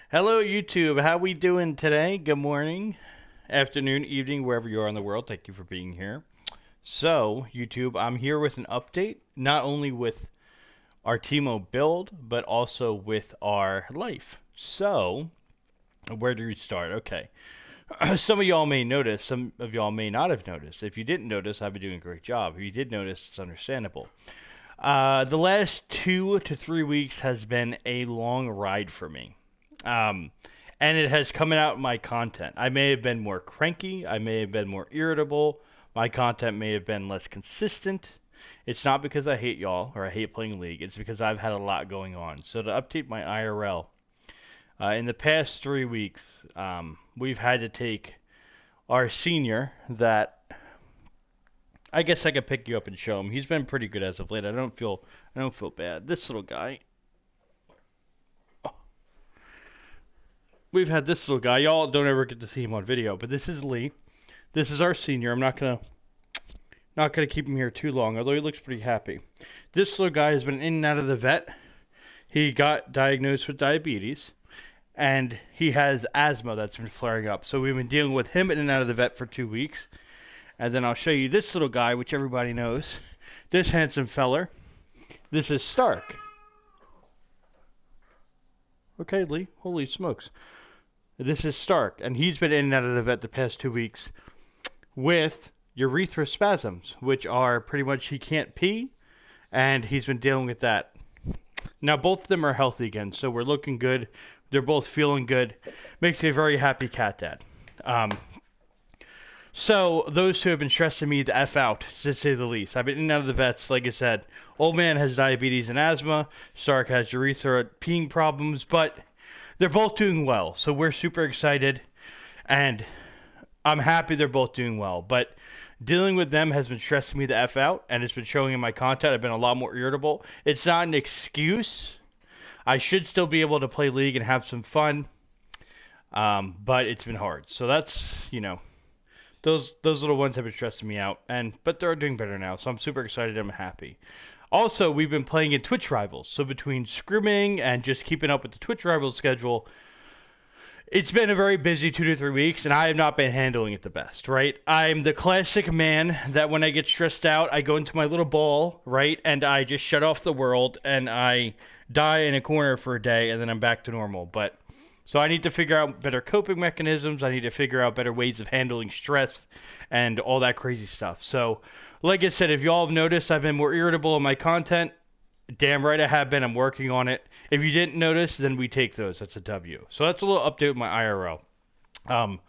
Hello, YouTube. How we doing today? Good morning, afternoon, evening, wherever you are in the world. Thank you for being here. So, YouTube, I'm here with an update, not only with our Teemo build, but also with our life. So, where do we start? Okay. Some of y'all may notice, some of y'all may not have noticed. If you didn't notice, I've been doing a great job. If you did notice, it's understandable. The last 2 to 3 weeks has been a long ride for me. Um, and it has come out in my content. I may have been more cranky. I may have been more irritable. My content may have been less consistent. It's not because I hate y'all or I hate playing League. It's because I've had a lot going on. So to update my IRL, in the past 3 weeks, we've had to take our senior that I guess I could pick you up and show him. He's been pretty good as of late. I don't feel bad. This little guy. We've had this little guy. Y'all don't ever get to see him on video, but this is Lee. This is our senior. I'm not gonna keep him here too long, although he looks pretty happy. This little guy has been in and out of the vet. He got diagnosed with diabetes, and he has asthma that's been flaring up. So we've been dealing with him in and out of the vet for 2 weeks. And then I'll show you this little guy, which everybody knows. This handsome feller. This is Stark. Okay, Lee. Holy smokes. This is Stark, and he's been in and out of the vet the past 2 weeks with urethra spasms, which are pretty much he can't pee, and he's been dealing with that. Now, both of them are healthy again, so we're looking good. They're both feeling good. Makes me a very happy cat dad. Um, so, those two have been stressing me the F out, to say the least. I've been in and out of the vets, like I said. Old man has diabetes and asthma. Stark has urethra peeing problems, but they're both doing well, so we're super excited, and I'm happy they're both doing well. But dealing with them has been stressing me the F out, and it's been showing in my content. I've been a lot more irritable. It's not an excuse. I should still be able to play League and have some fun, but it's been hard. So those little ones have been stressing me out, but they're doing better now, so I'm super excited. I'm happy. Also, we've been playing in Twitch Rivals. So between scrimming and just keeping up with the Twitch Rivals schedule, it's been a very busy 2 to 3 weeks, and I have not been handling it the best, right? I'm the classic man that when I get stressed out, I go into my little ball, right? And I just shut off the world and I die in a corner for a day and then I'm back to normal. But so I need to figure out better coping mechanisms. I need to figure out better ways of handling stress and all that crazy stuff. So, like I said, if y'all have noticed, I've been more irritable in my content. Damn right I have been. I'm working on it. If you didn't notice, then we take those. That's a W. So that's a little update with my IRL. Um,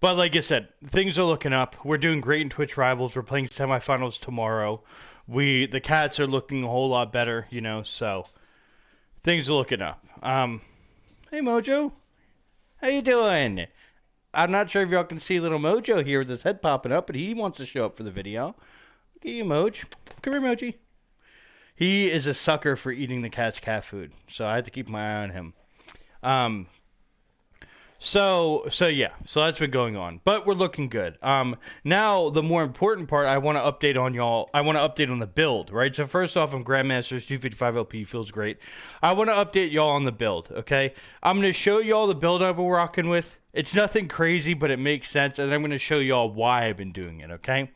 but like I said, things are looking up. We're doing great in Twitch Rivals. We're playing semifinals tomorrow. The cats are looking a whole lot better, so things are looking up. Hey Mojo, how you doing? I'm not sure if y'all can see little Mojo here with his head popping up, but he wants to show up for the video. Look at you, Moj. Come here, Moji. He is a sucker for eating the cat's cat food, so I have to keep my eye on him. Um, so that's been going on, but we're looking good. Now the more important part, I want to update on y'all. I want to update on the build, right? So first off, I'm Grandmaster's 255 LP, feels great. I want to update y'all on the build, okay? I'm gonna show y'all the build I've been rocking with. It's nothing crazy, but it makes sense, and I'm gonna show y'all why I've been doing it, okay?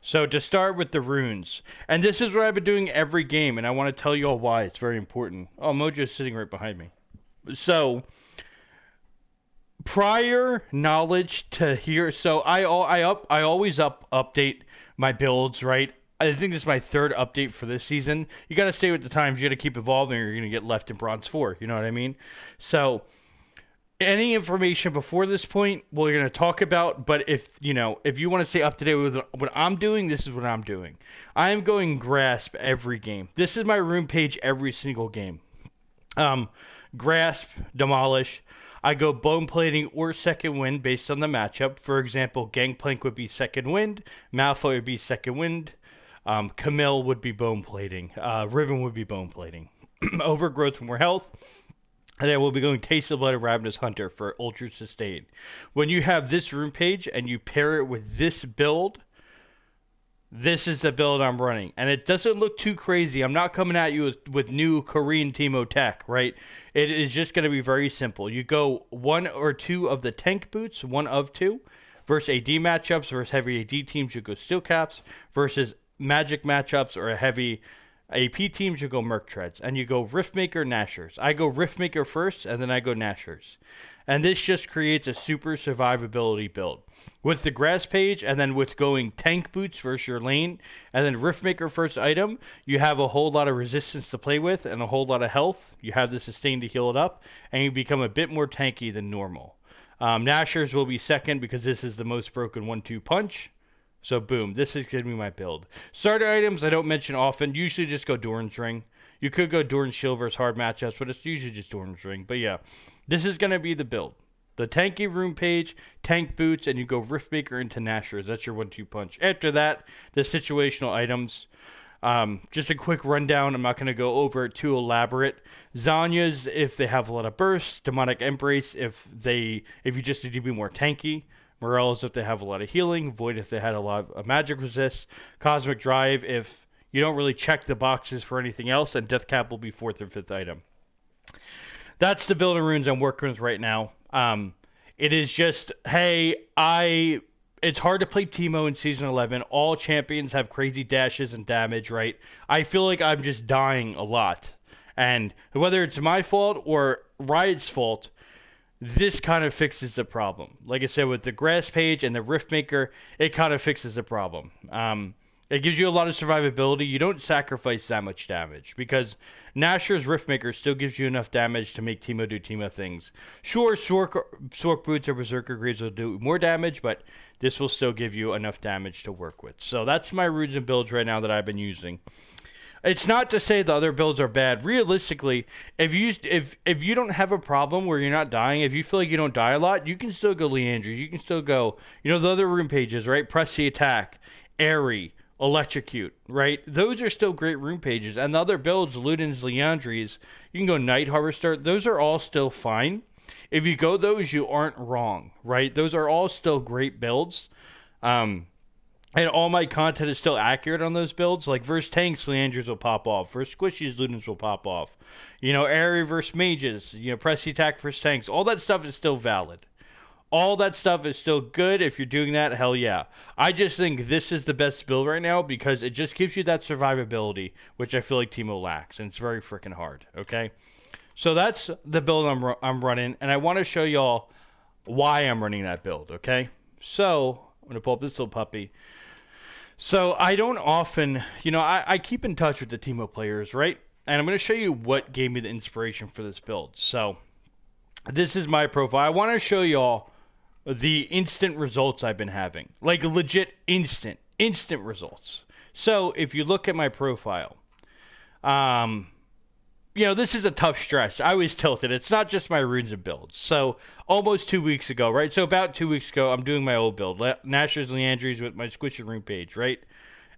So to start with the runes, and this is what I've been doing every game, and I want to tell you all why. It's very important. Oh, Mojo's sitting right behind me. So prior knowledge to here, so I always update my builds, right? I think this is my third update for this season. You got to stay with the times. You got to keep evolving, or you're gonna get left in bronze 4. You know what I mean? So any information before this point we're going to talk about, but if you want to stay up to date with what I'm doing, this is what I'm doing. I'm going grasp every game. This is my room page every single game. Grasp, demolish. I go bone plating or second wind based on the matchup. For example, Gangplank would be second wind, Malfoy would be second wind, Camille would be bone plating, Riven would be bone plating. Overgrowth for more health. And then we'll be going Taste of Blood and Ravenous Hunter for Ultra Sustain. When you have this room page and you pair it with this build, this is the build I'm running. And it doesn't look too crazy. I'm not coming at you with new Korean Teemo tech, right? It is just going to be very simple. You go one or two of the tank boots, one of two, versus AD matchups, versus heavy AD teams, you go steel caps, versus magic matchups or a heavy AP teams, you go Merc Treads. And you go Riftmaker, Nashers. I go Riftmaker first, and then I go Nashers. And this just creates a super survivability build. With the grass page, and then with going tank boots versus your lane, and then Riftmaker first item, you have a whole lot of resistance to play with and a whole lot of health. You have the sustain to heal it up, and you become a bit more tanky than normal. Nashers will be second because this is the most broken 1-2 punch. So boom, this is going to be my build. Starter items I don't mention often. Usually just go Doran's Ring. You could go Doran's Shield versus hard matchups, but it's usually just Doran's Ring. But yeah, this is going to be the build. The tanky room page, tank boots, and you go Riftmaker into Nashers. That's your 1-2 punch. After that, the situational items. Just a quick rundown. I'm not going to go over it too elaborate. Zanya's if they have a lot of bursts. Demonic Embrace if you just need to be more tanky. Morels if they have a lot of healing. Void if they had a lot of magic resist. Cosmic Drive if you don't really check the boxes for anything else. And Death Cap will be 4th or 5th item. That's the building runes I'm working with right now. It is just, hey, it's hard to play Teemo in Season 11. All champions have crazy dashes and damage, right? I feel like I'm just dying a lot. And whether it's my fault or Riot's fault, this kind of fixes the problem. Like I said, with the grass page and the Riftmaker, it kind of fixes the problem. It gives you a lot of survivability. You don't sacrifice that much damage because Nashor's Riftmaker still gives you enough damage to make Teemo do Teemo things. Sure, Sork Boots or Berserker Greaves will do more damage, but this will still give you enough damage to work with. So that's my runes and builds right now that I've been using. It's not to say the other builds are bad. Realistically, if you don't have a problem where you're not dying, if you feel like you don't die a lot, you can still go Leandries. You can still go, the other rune pages, right? Press the attack, Airy, Electrocute, right? Those are still great rune pages. And the other builds, Ludens, Leandries, you can go Night Harvester. Those are all still fine. If you go those, you aren't wrong, right? Those are all still great builds. And all my content is still accurate on those builds. Like versus tanks, Leanders will pop off. Versus squishies, Ludens will pop off. Airy versus mages. Press the attack versus tanks. All that stuff is still valid. All that stuff is still good. If you're doing that, hell yeah. I just think this is the best build right now because it just gives you that survivability, which I feel like Teemo lacks, and it's very freaking hard. Okay, so that's the build I'm running, and I want to show y'all why I'm running that build. Okay, so I'm gonna pull up this little puppy. So I don't often, I keep in touch with the Teemo players, right? And I'm going to show you what gave me the inspiration for this build. So this is my profile. I want to show y'all the instant results I've been having. Like legit instant results. So if you look at my profile, this is a tough stretch. I was tilted. It's not just my runes and builds. So almost 2 weeks ago, right? So about 2 weeks ago, I'm doing my old build. Nashers, Leandries with my squishy rune page, right?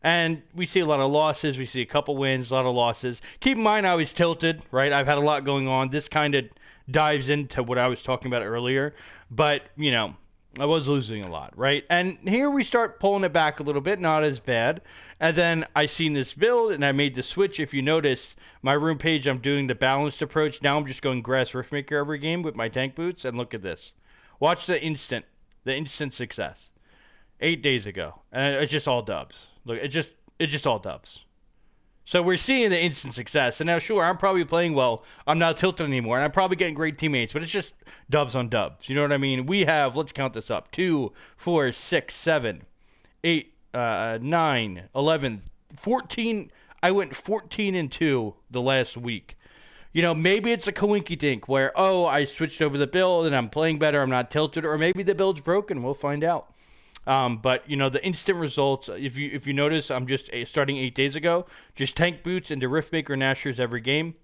And we see a lot of losses. We see a couple wins, a lot of losses. Keep in mind, I was tilted, right? I've had a lot going on. This kind of dives into what I was talking about earlier. But, I was losing a lot, right? And here we start pulling it back a little bit, not as bad. And then I seen this build, and I made the switch. If you noticed, my room page, I'm doing the balanced approach. Now I'm just going Grass Riftmaker every game with my tank boots, and look at this. Watch the instant success. 8 days ago, and it's just all dubs. Look, it's just all dubs. So we're seeing the instant success. And now, sure, I'm probably playing well. I'm not tilted anymore, and I'm probably getting great teammates, but it's just dubs on dubs. You know what I mean? We have, let's count this up, 2, 4, 6, 7, 8, 9, 11, 14. I went 14-2 the last week. Maybe it's a coinky dink where, I switched over the build and I'm playing better. I'm not tilted, or maybe the build's broken. We'll find out. But the instant results, if you notice, I'm just starting 8 days ago, just tank boots into Riftmaker Nashers every game.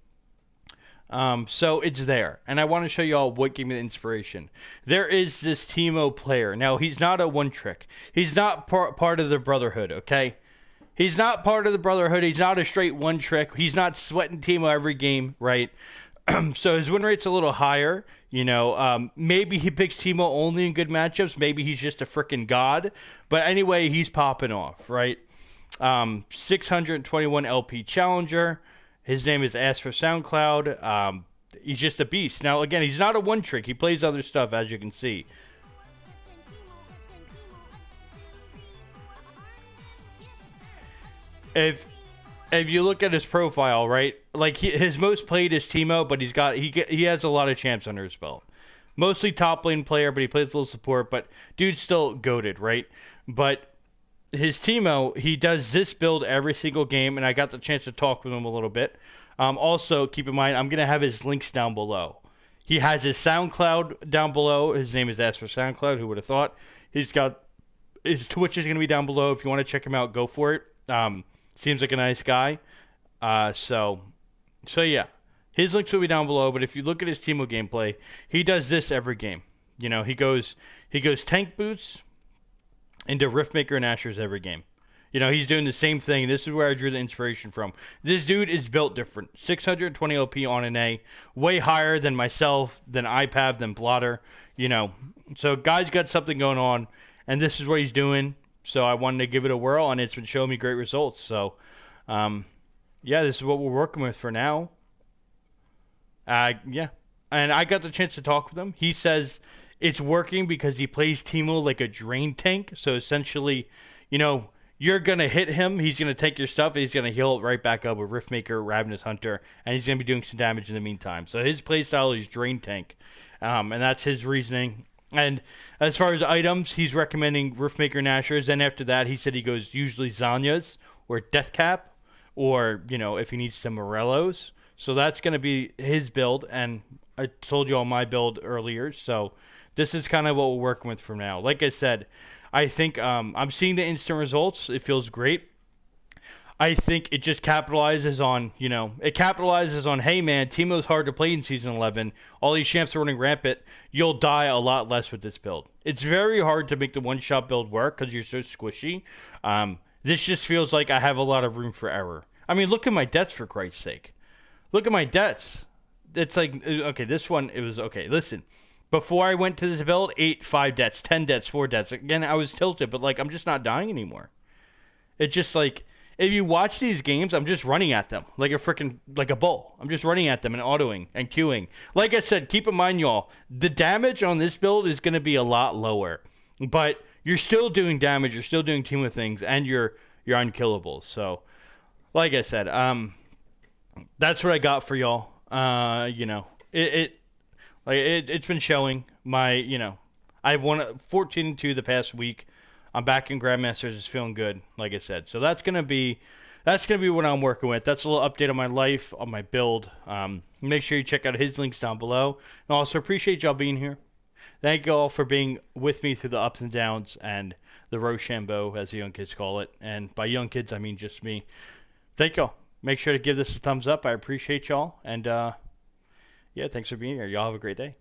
So it's there, and I want to show y'all what gave me the inspiration. There is this Teemo player. Now he's not a one trick. He's not part of the Brotherhood. Okay, he's not part of the Brotherhood. He's not a straight one trick. He's not sweating Teemo every game, right? So his win rate's a little higher. Maybe he picks Teemo only in good matchups. Maybe he's just a freaking god. But anyway, he's popping off, right? 621 LP Challenger. His name is Ask for SoundCloud. He's just a beast. Now, again, he's not a one trick. He plays other stuff, as you can see. If you look at his profile, right, like his most played is Teemo, but he has a lot of champs under his belt. Mostly top lane player, but he plays a little support. But dude's still goated, right? But his Teemo, he does this build every single game, and I got the chance to talk with him a little bit. Also, keep in mind, I'm gonna have his links down below. He has his SoundCloud down below. His name is Ask for SoundCloud. Who would have thought? He's got his Twitch is gonna be down below. If you want to check him out, go for it. Seems like a nice guy. So yeah, his links will be down below. But if you look at his Teemo gameplay, he does this every game. You know, he goes tank boots into Riftmaker and Ashers every game. You know, he's doing the same thing. This is where I drew the inspiration from. This dude is built different. 620 LP on an A, way higher than myself, than iPad, than Blotter. You know, so guy's got something going on, and this is what he's doing. So I wanted to give it a whirl, and it's been showing me great results. So, yeah, this is what we're working with for now. Yeah, and I got the chance to talk with him. He says it's working because he plays Teemo like a drain tank. So essentially, you know, you're gonna hit him, he's gonna take your stuff, and he's gonna heal it right back up with Riftmaker, Ravenous Hunter, and he's gonna be doing some damage in the meantime. So his playstyle is drain tank, and that's his reasoning. And as far as items, he's recommending Riftmaker Nashers. Then after that, he said he goes usually Zanya's or Deathcap, or, you know, if he needs some Morellos. So that's going to be his build. And I told you all my build earlier. So this is kind of what we're working with from now. Like I said, I think I'm seeing the instant results. It feels great. I think it just capitalizes on, you know, hey man, Teemo's hard to play in Season 11. All these champs are running rampant. You'll die a lot less with this build. It's very hard to make the one-shot build work because you're so squishy. This just feels like I have a lot of room for error. I mean, look at my deaths, for Christ's sake. Look at my deaths. It's like, okay, this one, it was, okay, listen. Before I went to this build, 8, 5 deaths, 10 deaths, 4 deaths. Again, I was tilted, but, like, I'm just not dying anymore. It's just like, if you watch these games, I'm just running at them like a bull. I'm just running at them and autoing and queuing. Like I said, keep in mind, y'all, the damage on this build is going to be a lot lower, but you're still doing damage. You're still doing Teemo things, and you're unkillable. So, like I said, that's what I got for y'all. You know, it's been showing my, you know, I've won 14-2 the past week. I'm back in Grandmasters. It's feeling good, like I said. So that's gonna be what I'm working with. That's a little update on my life, on my build. Make sure you check out his links down below. And also appreciate y'all being here. Thank you all for being with me through the ups and downs and the Rochambeau, as the young kids call it. And by young kids, I mean just me. Thank y'all. Make sure to give this a thumbs up. I appreciate y'all. And yeah, thanks for being here. Y'all have a great day.